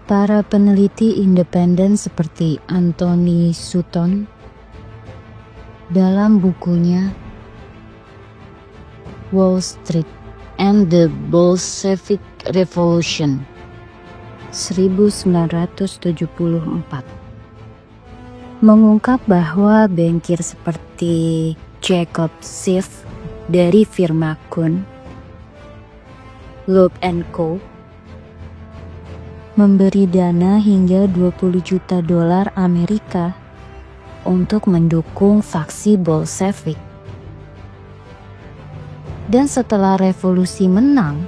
Para peneliti independen seperti Anthony Sutton dalam bukunya Wall Street and the Bolshevik Revolution 1974 mengungkap bahwa bankir seperti Jacob Schiff dari firma Kuhn, Loeb & Co. memberi dana hingga 20 juta dolar Amerika untuk mendukung faksi Bolshevik. Dan setelah revolusi menang,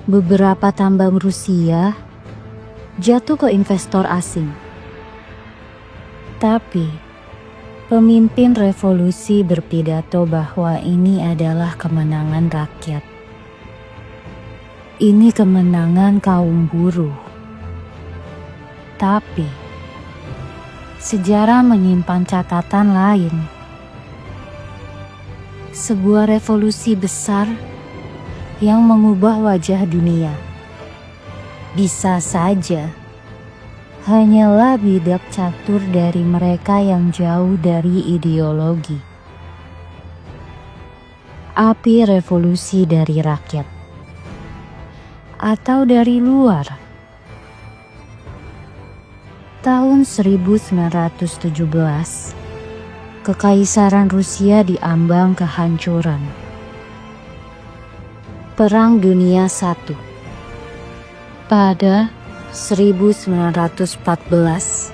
beberapa tambang Rusia jatuh ke investor asing. Tapi, pemimpin revolusi berpidato bahwa ini adalah kemenangan rakyat. Ini kemenangan kaum buruh. Tapi, sejarah menyimpan catatan lain. Sebuah revolusi besar yang mengubah wajah dunia bisa saja hanyalah bidak catur dari mereka yang jauh dari ideologi. Api revolusi dari rakyat atau dari luar. Tahun 1917, Kekaisaran Rusia diambang kehancuran. Perang Dunia I pada 1914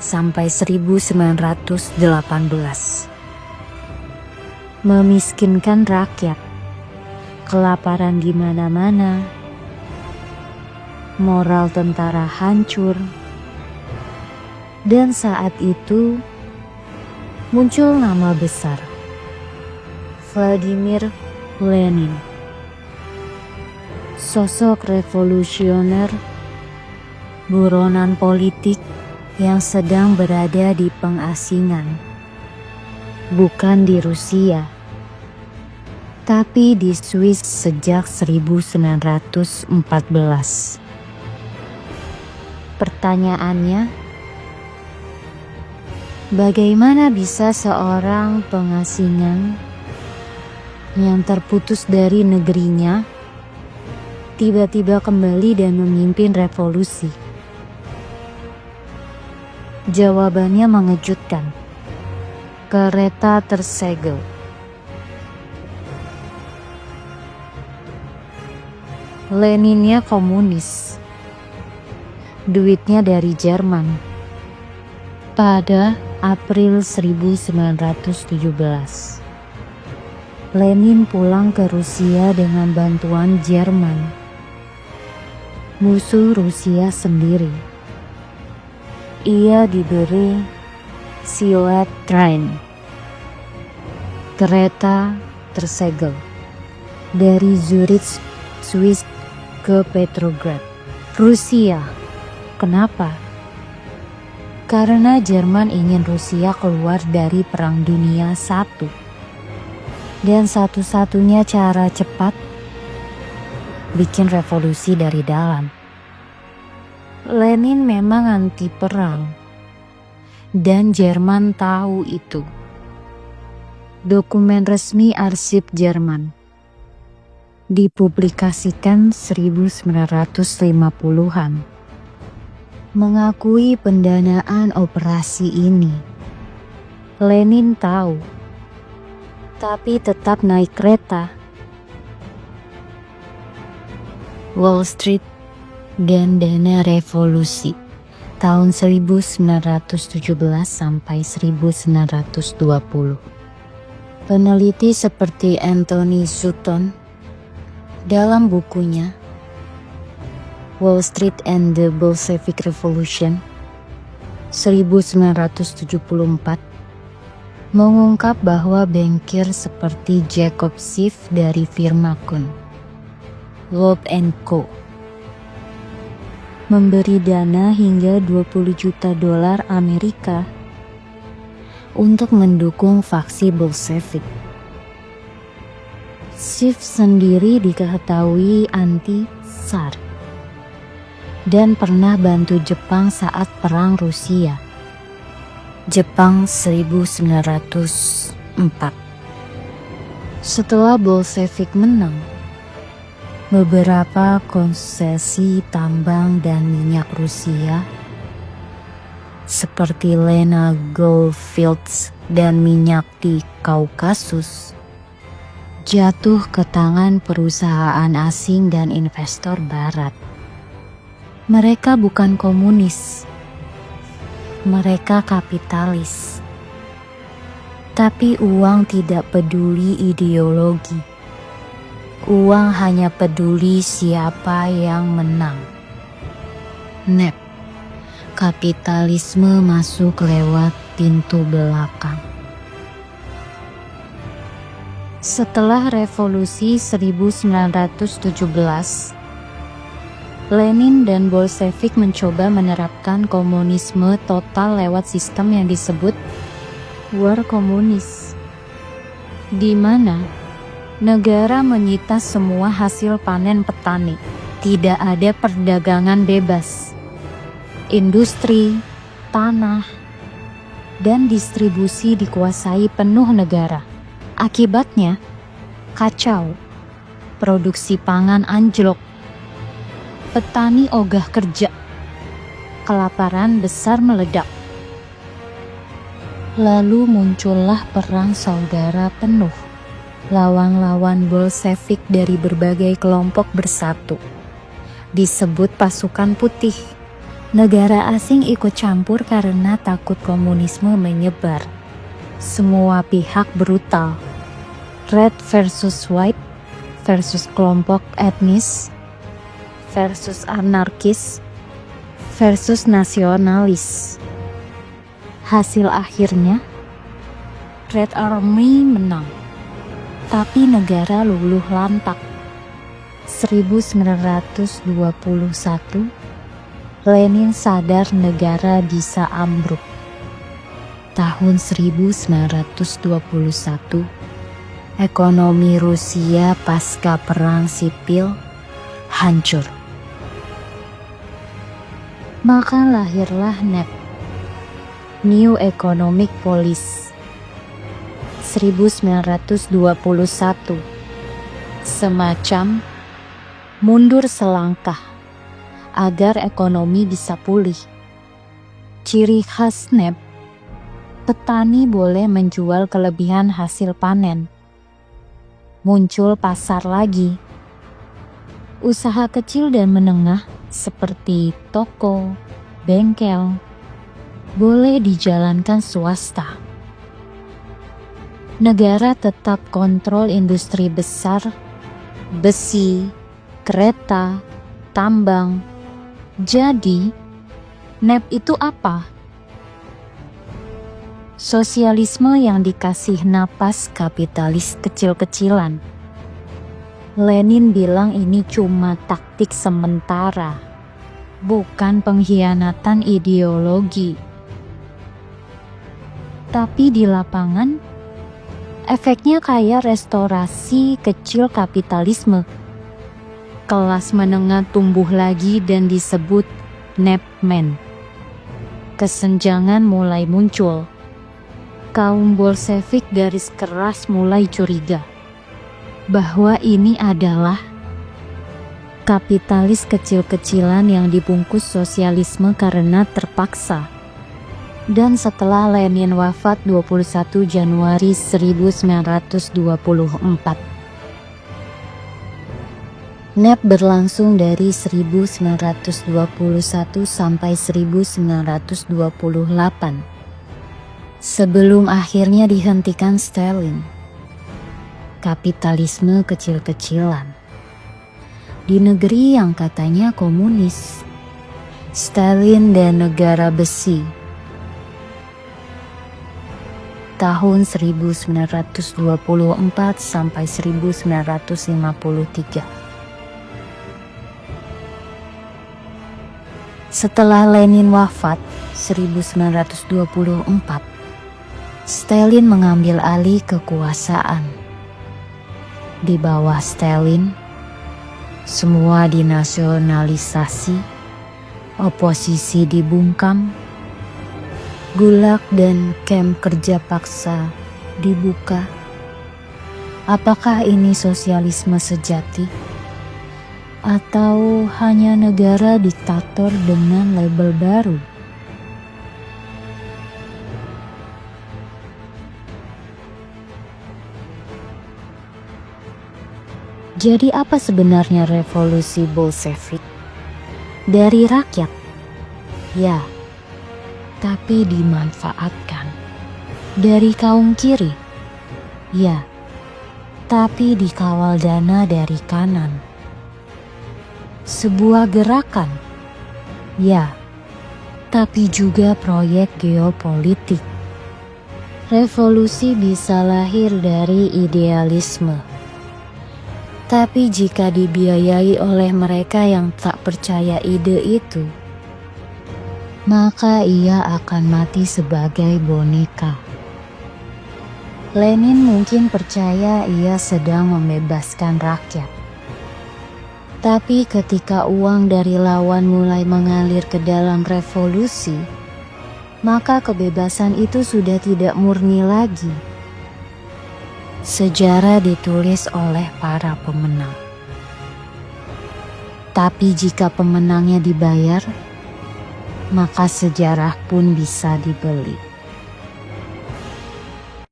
sampai 1918 memiskinkan rakyat. Kelaparan di mana-mana, moral tentara hancur, dan saat itu muncul nama besar, Vladimir Lenin. Sosok revolusioner, buronan politik yang sedang berada di pengasingan, bukan di Rusia, tapi di Swiss sejak 1914. Pertanyaannya, bagaimana bisa seorang pengasingan yang terputus dari negerinya tiba-tiba kembali dan memimpin revolusi? Jawabannya mengejutkan. Kereta tersegel. Leninnya komunis, duitnya dari Jerman. Pada April 1917, Lenin pulang ke Rusia dengan bantuan Jerman, musuh Rusia sendiri. Ia diberi Silent Train, kereta tersegel, dari Zurich, Swiss ke Petrograd, Rusia. Kenapa? Karena Jerman ingin Rusia keluar dari Perang Dunia I. Dan satu-satunya cara cepat bikin revolusi dari dalam. Lenin memang anti perang, dan Jerman tahu itu. Dokumen resmi arsip Jerman dipublikasikan 1950-an mengakui pendanaan operasi ini. Lenin tahu, tapi tetap naik kereta. Wall Street dan dana revolusi tahun 1917 sampai 1920. Peneliti seperti Anthony Sutton dalam bukunya Wall Street and the Bolshevik Revolution 1974 mengungkap bahwa bankir seperti Jacob Schiff dari firma Kuhn, Loeb & Co. memberi dana hingga 20 juta dolar Amerika untuk mendukung faksi Bolshevik. Schiff sendiri diketahui anti-Tsar dan pernah bantu Jepang saat Perang Rusia. Jepang 1904. Setelah Bolshevik menang, beberapa konsesi tambang dan minyak Rusia seperti Lena Goldfields dan minyak di Kaukasus jatuh ke tangan perusahaan asing dan investor barat. Mereka bukan komunis, mereka kapitalis. Tapi uang tidak peduli ideologi. Uang hanya peduli siapa yang menang. NEP. Kapitalisme masuk lewat pintu belakang. Setelah revolusi 1917, Lenin dan Bolshevik mencoba menerapkan komunisme total lewat sistem yang disebut war komunis, di mana negara menyita semua hasil panen petani. Tidak ada perdagangan bebas. Industri, tanah, dan distribusi dikuasai penuh negara. Akibatnya, kacau. Produksi pangan anjlok. Petani ogah kerja. Kelaparan besar meledak. Lalu muncullah perang saudara penuh. Lawan-lawan Bolshevik dari berbagai kelompok bersatu. Disebut pasukan putih. Negara asing ikut campur karena takut komunisme menyebar. Semua pihak brutal. Red versus white versus kelompok etnis versus anarkis versus nasionalis. Hasil akhirnya, Red Army menang. Tapi negara luluh lantak. 1921, Lenin sadar negara bisa ambruk. Tahun 1921, ekonomi Rusia pasca perang sipil hancur. Maka lahirlah NEP, New Economic Policy, 1921, semacam mundur selangkah agar ekonomi bisa pulih. Ciri khas NEP, petani boleh menjual kelebihan hasil panen. Muncul pasar lagi. Usaha kecil dan menengah seperti toko, bengkel, boleh dijalankan swasta. Negara tetap kontrol industri besar, besi, kereta, tambang. Jadi, NEP itu apa? Sosialisme yang dikasih napas kapitalis kecil-kecilan. Lenin bilang ini cuma taktik sementara, bukan pengkhianatan ideologi. Tapi di lapangan, efeknya kayak restorasi kecil kapitalisme. Kelas menengah tumbuh lagi dan disebut NEPmen. Kesenjangan mulai muncul. Kaum Bolshevik garis keras mulai curiga bahwa ini adalah kapitalis kecil-kecilan yang dibungkus sosialisme karena terpaksa. Dan setelah Lenin wafat 21 Januari 1924, NEP berlangsung dari 1921 sampai 1928, sebelum akhirnya dihentikan Stalin. Kapitalisme kecil-kecilan di negeri yang katanya komunis. Stalin dan negara besi. Tahun 1924 sampai 1953. Setelah Lenin wafat 1924, Stalin mengambil alih kekuasaan. Di bawah Stalin, semua dinasionalisasi oposisi dibungkam, gulag dan kamp kerja paksa dibuka. Apakah ini sosialisme sejati? Atau hanya negara diktator dengan label baru? Jadi apa sebenarnya revolusi Bolshevik? Dari rakyat? Ya, tapi dimanfaatkan. Dari kaum kiri? Ya, tapi dikawal dana dari kanan. Sebuah gerakan? Ya, tapi juga proyek geopolitik. Revolusi bisa lahir dari idealisme. Tapi jika dibiayai oleh mereka yang tak percaya ide itu, maka ia akan mati sebagai boneka. Lenin mungkin percaya ia sedang membebaskan rakyat. Tapi ketika uang dari lawan mulai mengalir ke dalam revolusi, maka kebebasan itu sudah tidak murni lagi. Sejarah ditulis oleh para pemenang. Tapi jika pemenangnya dibayar, maka sejarah pun bisa dibeli.